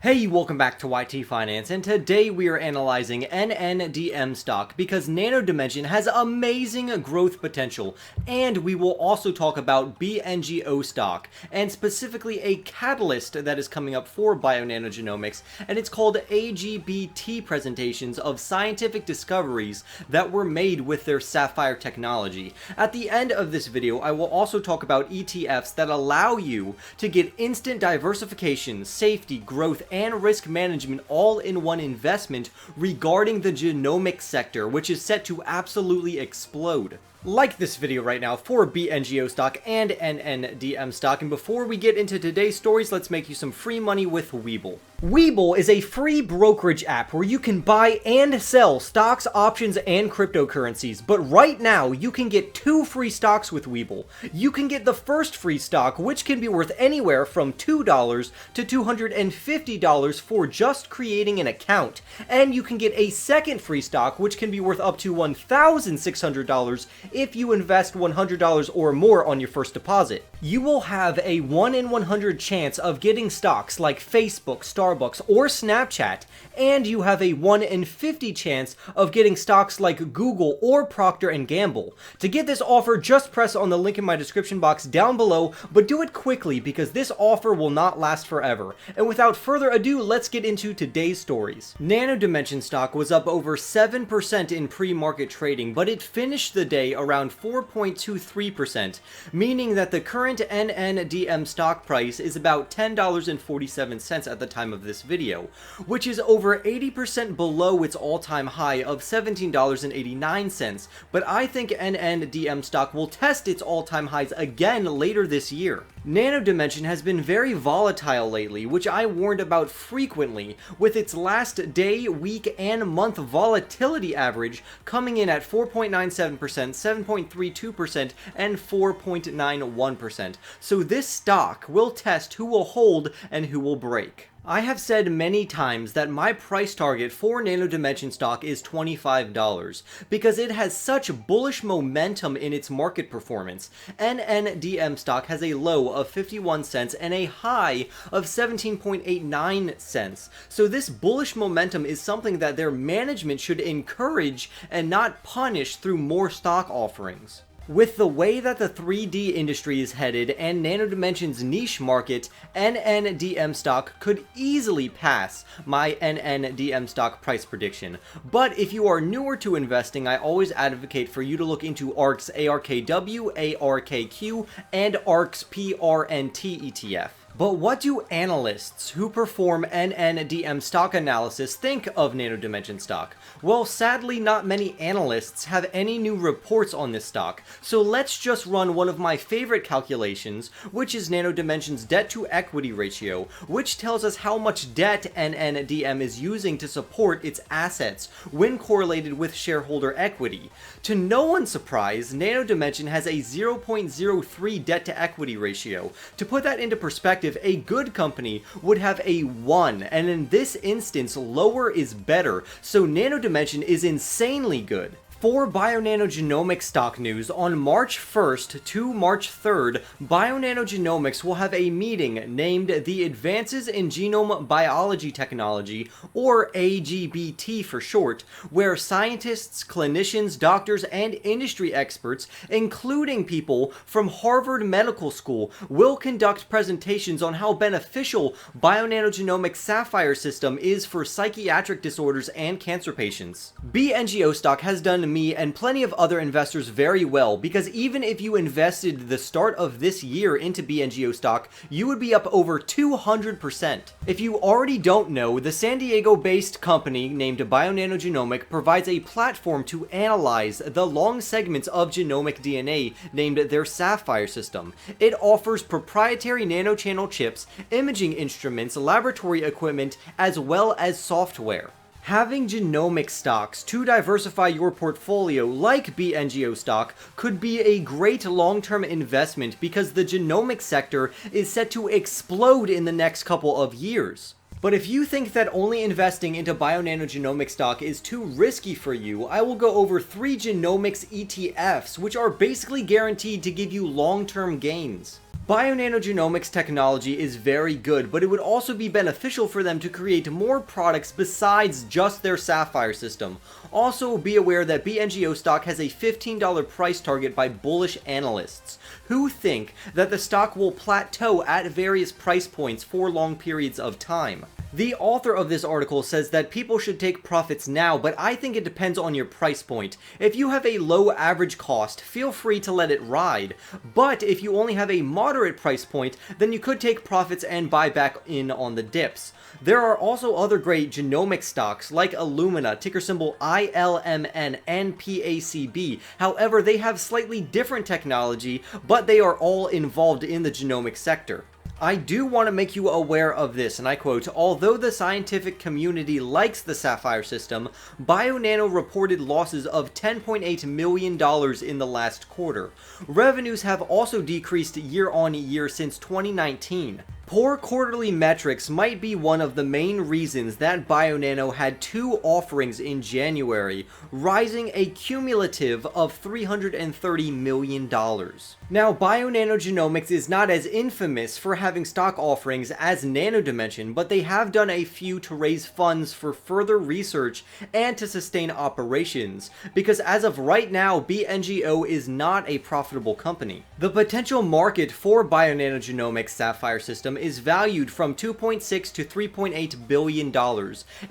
Hey, welcome back to YT Finance, and today we are analyzing NNDM stock because Nano Dimension has amazing growth potential, and we will also talk about BNGO stock, and specifically a catalyst that is coming up for Bionano Genomics, and it's called AGBT presentations of scientific discoveries that were made with their Saphyr technology. At the end of this video, I will also talk about ETFs that allow you to get instant diversification, safety, growth, and risk management all in one investment regarding the genomics sector, which is set to absolutely explode. Like this video right now for BNGO stock and NNDM stock, and before we get into today's stories, let's make you some free money with Webull. Webull is a free brokerage app where you can buy and sell stocks, options, and cryptocurrencies, but right now you can get 2 free stocks with Webull. You can get the first free stock, which can be worth anywhere from $2 to $250 for just creating an account, and you can get a second free stock, which can be worth up to $1,600 if you invest $100 or more on your first deposit. You will have a 1 in 100 chance of getting stocks like Facebook, Starbucks, or Snapchat, and you have a 1 in 50 chance of getting stocks like Google or Procter & Gamble. To get this offer, just press on the link in my description box down below, but do it quickly because this offer will not last forever. And without further ado, let's get into today's stories. Nano Dimension stock was up over 7% in pre-market trading, but it finished the day around 4.23%, meaning that the current NNDM stock price is about $10.47 at the time of this video, which is over 80% below its all-time high of $17.89, but I think NNDM stock will test its all-time highs again later this year. Nano Dimension has been very volatile lately, which I warned about frequently, with its last day, week, and month volatility average coming in at 4.97%, 7.32%, and 4.91%. So this stock will test who will hold and who will break. I have said many times that my price target for Nano Dimension stock is $25 because it has such bullish momentum in its market performance. NNDM stock has a low of 51 cents and a high of 17.89 cents. So this bullish momentum is something that their management should encourage and not punish through more stock offerings. With the way that the 3D industry is headed and Nano Dimension's niche market, NNDM stock could easily pass my NNDM stock price prediction. But if you are newer to investing, I always advocate for you to look into Arks ARKW, ARKQ, and Arks PRNT ETF. But what do analysts who perform NNDM stock analysis think of Nano Dimension stock? Well, sadly, not many analysts have any new reports on this stock, so let's just run one of my favorite calculations, which is Nano Dimension's debt to equity ratio, which tells us how much debt NNDM is using to support its assets when correlated with shareholder equity. To no one's surprise, Nano Dimension has a 0.03 debt to equity ratio. To put that into perspective, a good company would have a 1, and in this instance, lower is better, so Nano Dimension is insanely good. For Bionano Genomics stock news, on March 1st to March 3rd, Bionano Genomics will have a meeting named the Advances in Genome Biology Technology, or AGBT for short, where scientists, clinicians, doctors, and industry experts, including people from Harvard Medical School, will conduct presentations on how beneficial Bionano Genomics Saphyr system is for psychiatric disorders and cancer patients. BNGO stock has done me and plenty of other investors very well, because even if you invested the start of this year into BNGO stock, you would be up over 200%. If you already don't know, the San Diego-based company named Bionano Genomics provides a platform to analyze the long segments of genomic DNA named their Saphyr system. It offers proprietary nanochannel chips, imaging instruments, laboratory equipment, as well as software. Having genomic stocks to diversify your portfolio like BNGO stock could be a great long-term investment because the genomic sector is set to explode in the next couple of years. But if you think that only investing into Bionano Genomics stock is too risky for you, I will go over 3 genomics ETFs, which are basically guaranteed to give you long-term gains. Bionano Genomics technology is very good, but it would also be beneficial for them to create more products besides just their Saphyr system. Also, be aware that BNGO stock has a $15 price target by bullish analysts, who think that the stock will plateau at various price points for long periods of time. The author of this article says that people should take profits now, but I think it depends on your price point. If you have a low average cost, feel free to let it ride, but if you only have a moderate price point, then you could take profits and buy back in on the dips. There are also other great genomic stocks like Illumina, ticker symbol ILMN and PACB. However, they have slightly different technology, but they are all involved in the genomic sector. I do want to make you aware of this, and I quote, "Although the scientific community likes the Saphyr system, Bionano reported losses of $10.8 million in the last quarter. Revenues have also decreased year on year since 2019. Poor quarterly metrics might be one of the main reasons that Bionano had 2 offerings in January, rising a cumulative of $330 million. Now, Bionano Genomics is not as infamous for having stock offerings as Nano Dimension, but they have done a few to raise funds for further research and to sustain operations, because as of right now, BNGO is not a profitable company. The potential market for Bionano Genomics Saphyr system is valued from $2.6 to $3.8 billion,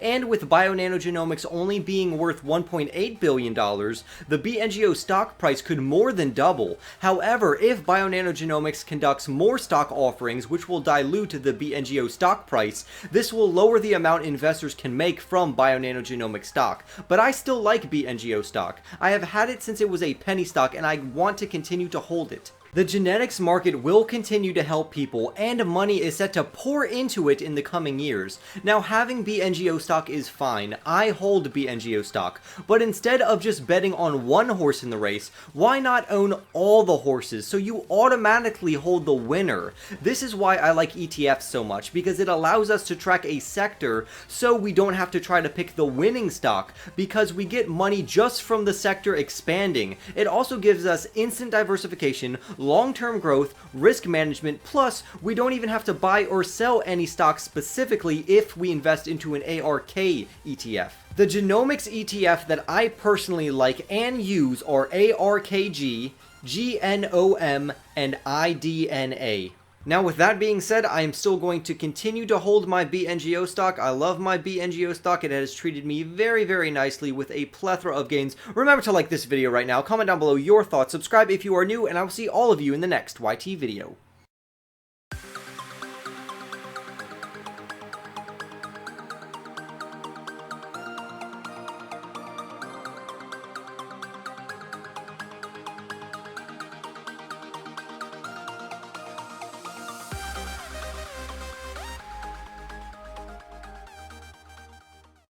and with Bionano Genomics only being worth $1.8 billion, the BNGO stock price could more than double. However, if Bionano Genomics conducts more stock offerings, which will dilute the BNGO stock price, this will lower the amount investors can make from Bionano Genomics stock. But I still like BNGO stock. I have had it since it was a penny stock, and I want to continue to hold it. The genetics market will continue to help people, and money is set to pour into it in the coming years. Now, having BNGO stock is fine. I hold BNGO stock, but instead of just betting on one horse in the race, why not own all the horses so you automatically hold the winner? This is why I like ETFs so much, because it allows us to track a sector so we don't have to try to pick the winning stock, because we get money just from the sector expanding. It also gives us instant diversification, long-term growth, risk management, plus we don't even have to buy or sell any stocks specifically if we invest into an ARK ETF. The genomics ETF that I personally like and use are ARKG, GNOM, and IDNA. Now, with that being said, I am still going to continue to hold my BNGO stock. I love my BNGO stock. It has treated me very, very nicely with a plethora of gains. Remember to like this video right now, comment down below your thoughts, subscribe if you are new, and I will see all of you in the next YT video.